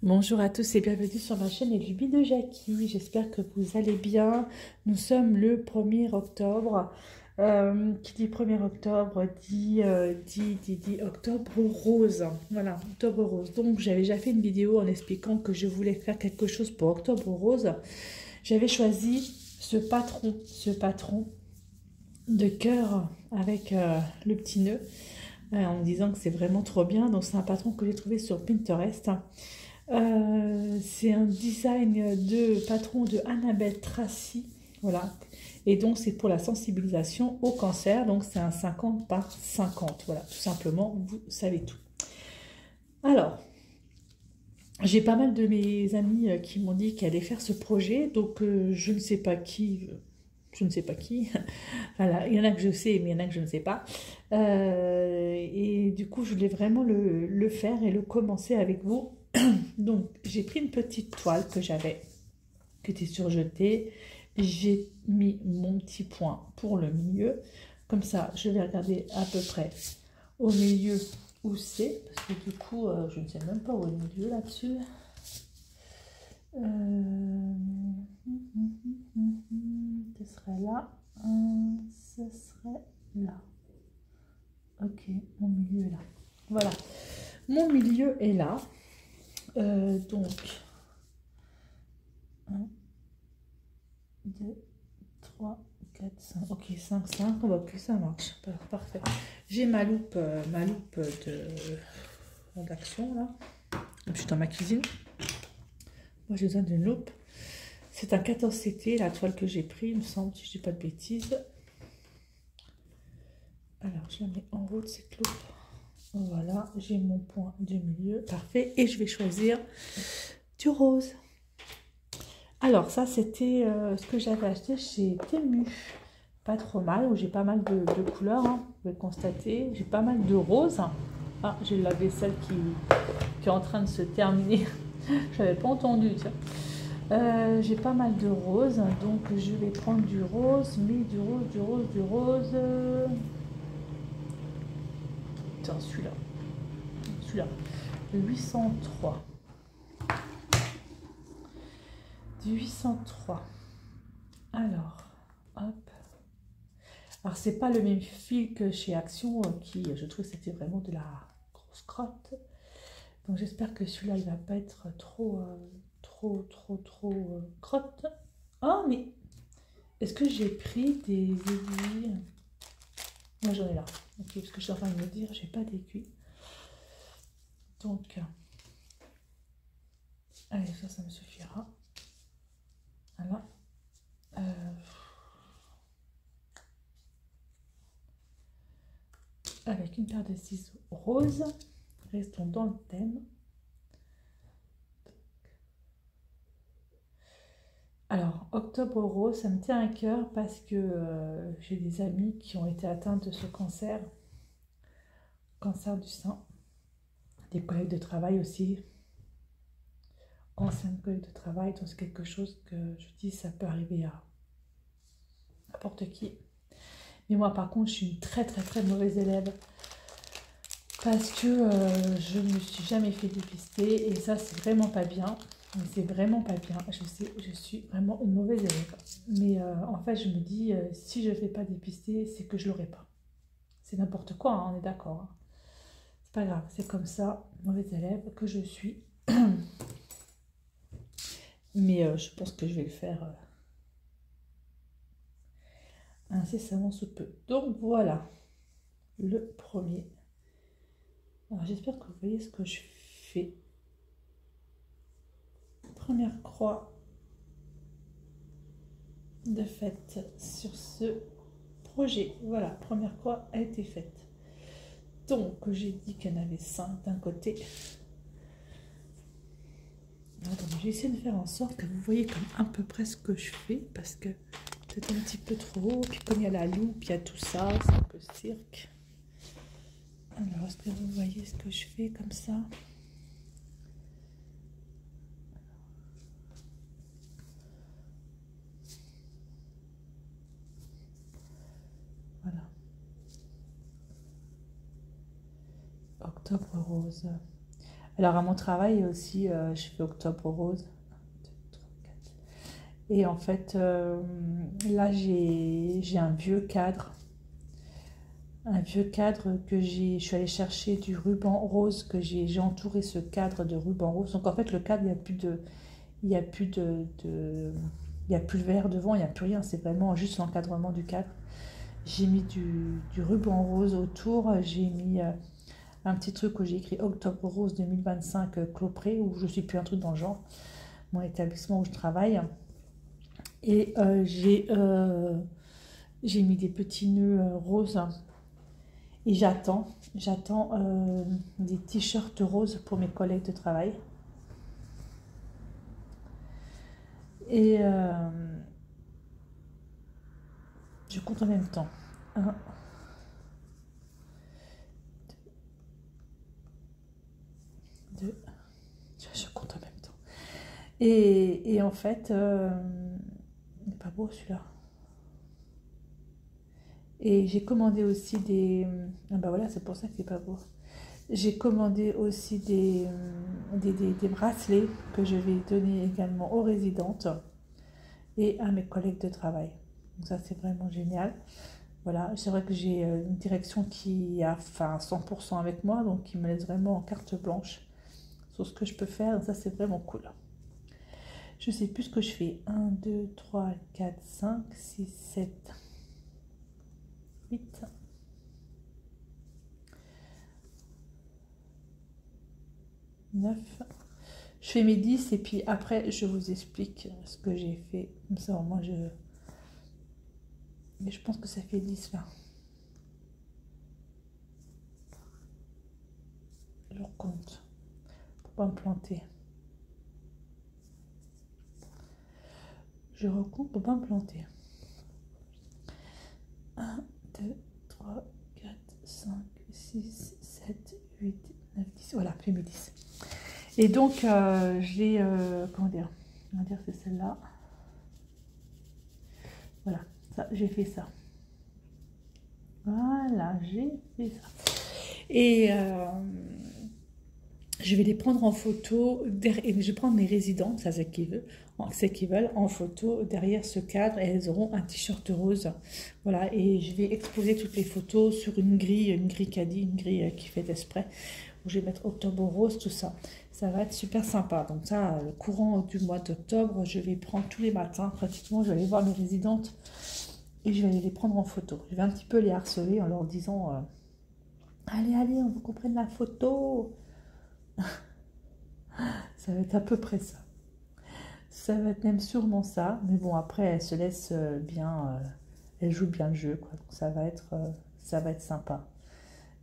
Bonjour à tous et bienvenue sur ma chaîne Les Lubies de Jackie. J'espère que vous allez bien. Nous sommes le 1er octobre. Qui dit 1er octobre dit octobre rose. Voilà, octobre rose. Donc j'avais déjà fait une vidéo en expliquant que je voulais faire quelque chose pour octobre rose. J'avais choisi ce patron de cœur avec le petit nœud. En me disant que c'est vraiment trop bien. Donc c'est un patron que j'ai trouvé sur Pinterest. C'est un design de patron de Annabelle Tracy, voilà. Et donc c'est pour la sensibilisation au cancer, donc c'est un 50 par 50, voilà, tout simplement, vous savez tout. Alors, j'ai pas mal de mes amis qui m'ont dit qu'elle allait faire ce projet, donc je ne sais pas qui, voilà, il y en a que je sais, mais il y en a que je ne sais pas. Et du coup, je voulais vraiment le faire et le commencer avec vous. Donc, j'ai pris une petite toile que j'avais, qui était surjetée. J'ai mis mon petit point pour le milieu. Comme ça, je vais regarder à peu près au milieu où c'est. Parce que du coup, je ne sais même pas où est le milieu là-dessus. Ce serait là. Ce serait là. Ok, mon milieu est là. Voilà. Mon milieu est là. Donc, 1, 2, 3, 4, 5. Ok, 5, 5. On va plus, ça marche. Parfait. J'ai ma loupe d'action là. Je suis dans ma cuisine. Moi, j'ai besoin d'une loupe. C'est un 14 CT, la toile que j'ai pris, il me semble, si je dis pas de bêtises. Alors, je la mets en haut de cette loupe. Voilà, j'ai mon point du milieu. Parfait. Et je vais choisir du rose. Alors, ça, c'était ce que j'avais acheté chez Temu. Pas trop mal, où j'ai pas mal de couleurs, hein, vous pouvez le constater. J'ai pas mal de roses. Ah, j'ai la vaisselle qui est en train de se terminer. Je n'avais pas entendu, tiens. J'ai pas mal de roses, donc je vais prendre du rose, mais du rose. Putain, celui-là. 803. Du 803. Alors, hop. Alors, c'est pas le même fil que chez Action, qui, je trouve, c'était vraiment de la grosse crotte. Donc, j'espère que celui-là, il va pas être trop crotte. Oh, mais est-ce que j'ai pris des aiguilles? Moi, j'en ai là. Ok, parce que je suis en train de me dire, j'ai pas d'aiguilles. Donc, allez, ça me suffira. Voilà. Avec une paire de ciseaux roses. Restons dans le thème. Alors, octobre rose, ça me tient à cœur parce que j'ai des amis qui ont été atteints de ce cancer du sein. Des collègues de travail aussi, anciennes collègues de travail, donc c'est quelque chose que je dis, ça peut arriver à n'importe qui. Mais moi, par contre, je suis une très mauvaise élève parce que je ne me suis jamais fait dépister et ça, c'est vraiment pas bien. C'est vraiment pas bien. Je sais, je suis vraiment une mauvaise élève. Mais en fait, je me dis, si je ne fais pas dépister, c'est que je l'aurai pas. C'est n'importe quoi, hein, on est d'accord. Hein. C'est pas grave, c'est comme ça, mauvaise élève que je suis. Mais je pense que je vais le faire incessamment sous peu. Donc voilà, le premier. Alors j'espère que vous voyez ce que je fais. Première croix de faite sur ce projet. Voilà, première croix a été faite. Donc j'ai dit qu'il y en avait 5 d'un côté. Attendez, je vais essayer de faire en sorte que vous voyez comme à peu près ce que je fais parce que c'est un petit peu trop haut. Puis comme il y a la loupe, il y a tout ça, c'est un peu cirque. Alors, est-ce que vous voyez ce que je fais comme ça? Voilà. Octobre rose. Alors à mon travail aussi, je fais octobre rose. Et en fait, là j'ai un vieux cadre. Un vieux cadre que je suis allée chercher du ruban rose, que j'ai entouré ce cadre de ruban rose. Donc en fait le cadre, il y a plus il y a plus le verre devant, il n'y a plus rien, c'est vraiment juste l'encadrement du cadre. J'ai mis du ruban rose autour, j'ai mis un petit truc où j'ai écrit Octobre Rose 2025 Clopré, où je suis plus un truc dans le genre, mon établissement où je travaille. Et j'ai mis des petits nœuds roses. Et j'attends des t-shirts roses pour mes collègues de travail. Et je compte en même temps. 1, 2, je compte en même temps. Et en fait, il n'est pas beau celui-là. Et j'ai commandé aussi des... Ah bah voilà, c'est pour ça qu'il n'est pas beau. J'ai commandé aussi des bracelets que je vais donner également aux résidentes et à mes collègues de travail. Donc ça, c'est vraiment génial. Voilà, c'est vrai que j'ai une direction qui a enfin 100% avec moi, donc qui me laisse vraiment en carte blanche sur ce que je peux faire. Donc ça, c'est vraiment cool. Je sais plus ce que je fais. 1, 2, 3, 4, 5, 6, 7, 8... 9. Je fais mes 10 et puis après je vous explique ce que j'ai fait. Comme ça au moins Mais je pense que ça fait 10 là. Je recompte. Pour pas me planter. Je recompte pour pas me planter. 1, 2, 3, 4, 5, 6, 7, 8, 9, 10. Voilà, fait mes 10. Et donc j'ai... comment dire? On va dire c'est celle-là. Voilà, ça, j'ai fait ça. Voilà, j'ai fait ça. Et je vais les prendre en photo, et je vais prendre mes résidents, ça c'est qu'ils veulent, en photo derrière ce cadre, et elles auront un t-shirt rose. Voilà, et je vais exposer toutes les photos sur une grille caddie, une grille qui fait exprès, où je vais mettre octobre rose, tout ça. Ça va être super sympa. Donc ça, le courant du mois d'octobre, je vais prendre tous les matins, pratiquement, je vais aller voir mes résidentes, et je vais aller les prendre en photo. Je vais un petit peu les harceler en leur disant, allez, allez, on veut qu'on prenne la photo. Ça va être à peu près ça. Ça va être même sûrement ça. Mais bon, après, elle se laisse bien... elle joue bien le jeu, quoi. Donc ça va être sympa.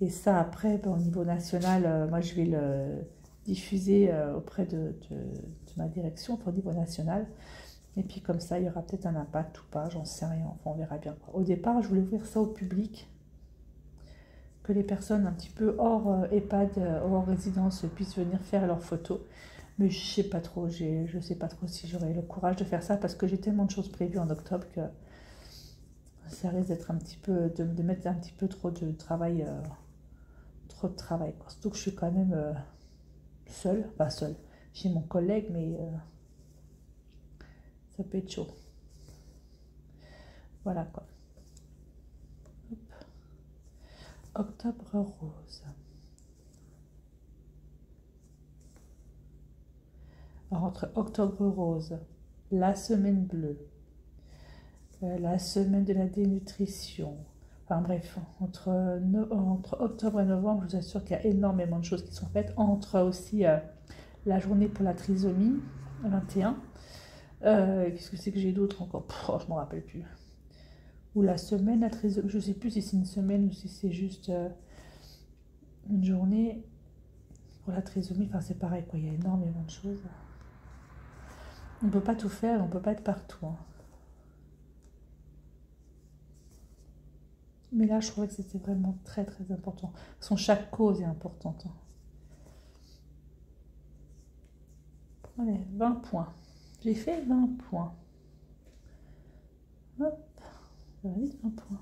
Et ça, après, ben, au niveau national, moi, je vais le diffuser auprès de ma direction, enfin, au niveau national. Et puis, comme ça, il y aura peut-être un impact ou pas, j'en sais rien. Enfin, on verra bien, quoi. Au départ, je voulais ouvrir ça au public, que les personnes un petit peu hors EHPAD, hors résidence, puissent venir faire leurs photos. Mais je sais pas trop, je sais pas trop si j'aurai le courage de faire ça parce que j'ai tellement de choses prévues en octobre que ça risque d'être un petit peu, de mettre un petit peu trop de travail, quoi. Surtout que je suis quand même seule, pas seule, j'ai mon collègue, mais ça peut être chaud. Voilà quoi. Hop. Octobre rose. Alors, entre octobre rose, la semaine bleue, la semaine de la dénutrition, enfin bref, entre octobre et novembre, je vous assure qu'il y a énormément de choses qui sont faites. Entre aussi la journée pour la trisomie, 21. Qu'est-ce que c'est que j'ai d'autre encore? Je ne me rappelle plus. Ou la semaine, la trisomie, je ne sais plus si c'est une semaine ou si c'est juste une journée pour la trisomie. Enfin, c'est pareil, quoi. Il y a énormément de choses. On ne peut pas tout faire, on ne peut pas être partout. Hein. Mais là, je trouvais que c'était vraiment très, très important. De toute façon, chaque cause est importante. Hein. Allez, 20 points. J'ai fait 20 points. Hop, ça va vite, 20 points.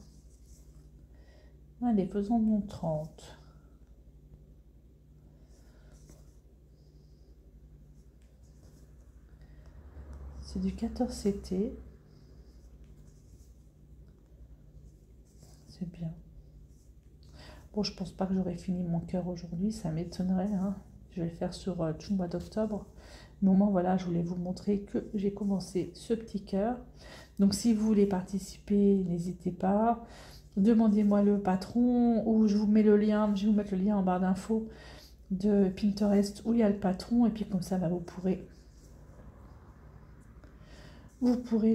Allez, faisons mon 30. C'est du 14 CT. C'est bien. Bon, je pense pas que j'aurai fini mon cœur aujourd'hui, ça m'étonnerait, hein. Je vais le faire sur tout le mois d'octobre. Mais au moins, voilà, je voulais vous montrer que j'ai commencé ce petit cœur. Donc, si vous voulez participer, n'hésitez pas. Demandez-moi le patron ou je vous mets le lien. Je vais vous mettre le lien en barre d'infos de Pinterest où il y a le patron. Et puis, comme ça, bah, vous pourrez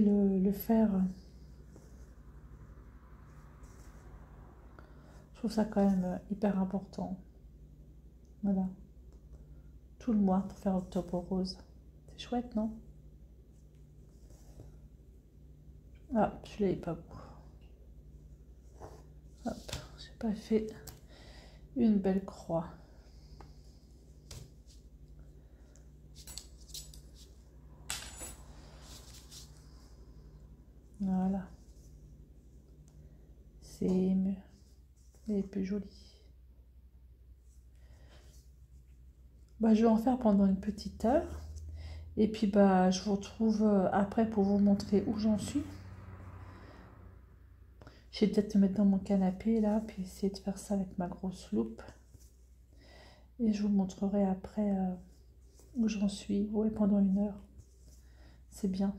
le faire. Je trouve ça quand même hyper important. Voilà. Tout le mois pour faire Octobre Rose. C'est chouette, non? Ah, celui-là n'est pas beau. Hop, j'ai pas fait une belle croix. Voilà. C'est mieux. Elle est plus jolie. Bah, je vais en faire pendant une petite heure. Et puis, bah, je vous retrouve après pour vous montrer où j'en suis. Je vais peut-être me mettre dans mon canapé, là, puis essayer de faire ça avec ma grosse loupe. Et je vous montrerai après où j'en suis. Oui, pendant une heure. C'est bien.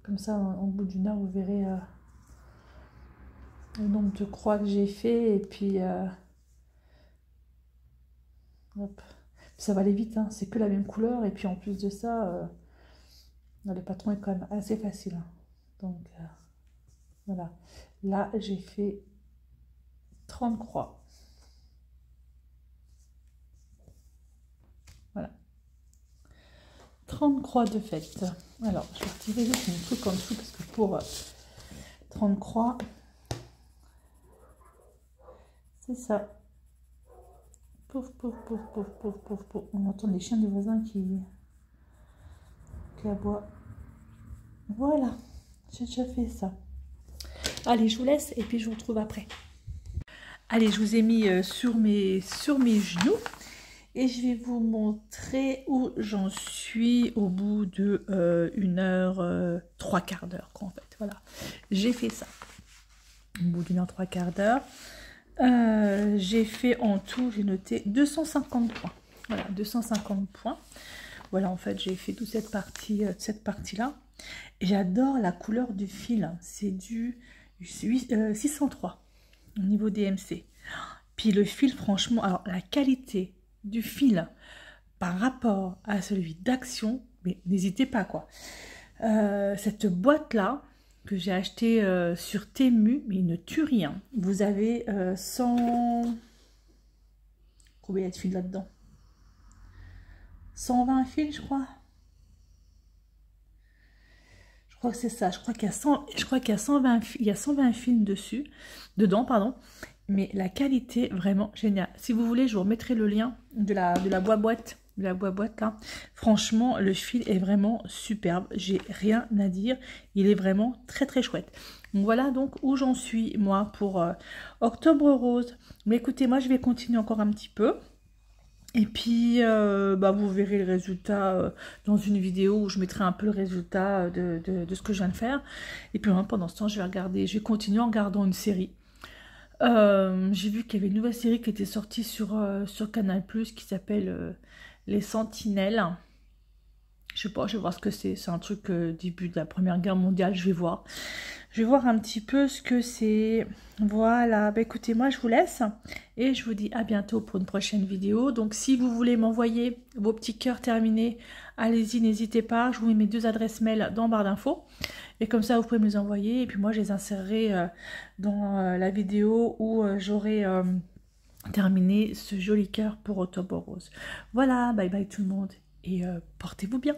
Comme ça, au bout d'une heure, vous verrez le nombre de croix que j'ai fait. Et puis, hop. Ça va aller vite, hein. C'est que la même couleur. Et puis, en plus de ça, le patron est quand même assez facile. Hein. Donc, voilà. Là, j'ai fait 30 croix. Voilà. 30 croix de fête. Alors, je vais retirer juste mon truc en dessous parce que pour 30 croix, c'est ça. Pouf, pouf, pouf, pouf, pouf, pouf, pouf. On entend les chiens du voisin qui aboient. Voilà, j'ai déjà fait ça. Allez, je vous laisse et puis je vous retrouve après. Allez, je vous ai mis sur mes genoux. Et je vais vous montrer où j'en suis au bout de 1 heure, 3/4 d'heure, en fait. Voilà, j'ai fait ça. Au bout d'1 heure, 3/4 d'heure. J'ai fait en tout, j'ai noté 250 points. Voilà, 250 points. Voilà, en fait, j'ai fait toute cette partie-là. J'adore la couleur du fil. C'est du 603 au niveau DMC. Puis le fil, franchement, alors la qualité du fil par rapport à celui d'Action, mais n'hésitez pas quoi. Cette boîte là que j'ai acheté sur Temu, mais il ne tue rien. Vous avez 100... Combien il y a de fils là-dedans? 120 fils, je crois. Je crois que c'est ça. Je crois qu'il y a 120 fils dedans, pardon. Mais la qualité, vraiment géniale. Si vous voulez, je vous remettrai le lien de la boîte là. Franchement, le fil est vraiment superbe. J'ai rien à dire. Il est vraiment très très chouette. Donc voilà donc où j'en suis moi pour Octobre Rose. Mais écoutez, moi je vais continuer encore un petit peu. Et puis, vous verrez le résultat dans une vidéo où je mettrai un peu le résultat de ce que je viens de faire. Et puis pendant ce temps, je vais continuer en regardant une série. J'ai vu qu'il y avait une nouvelle série qui était sortie sur Canal+, qui s'appelle Les Sentinelles. Je sais pas, je vais voir ce que c'est. C'est un truc début de la Première Guerre mondiale, je vais voir. Je vais voir un petit peu ce que c'est. Voilà, écoutez, moi je vous laisse. Et je vous dis à bientôt pour une prochaine vidéo. Donc si vous voulez m'envoyer vos petits cœurs terminés, allez-y, n'hésitez pas. Je vous mets mes 2 adresses mail dans barre d'infos. Et comme ça, vous pouvez me les envoyer. Et puis moi, je les insérerai dans la vidéo où j'aurai terminé ce joli cœur pour Octobre Rose. Voilà, bye bye tout le monde. Et portez-vous bien.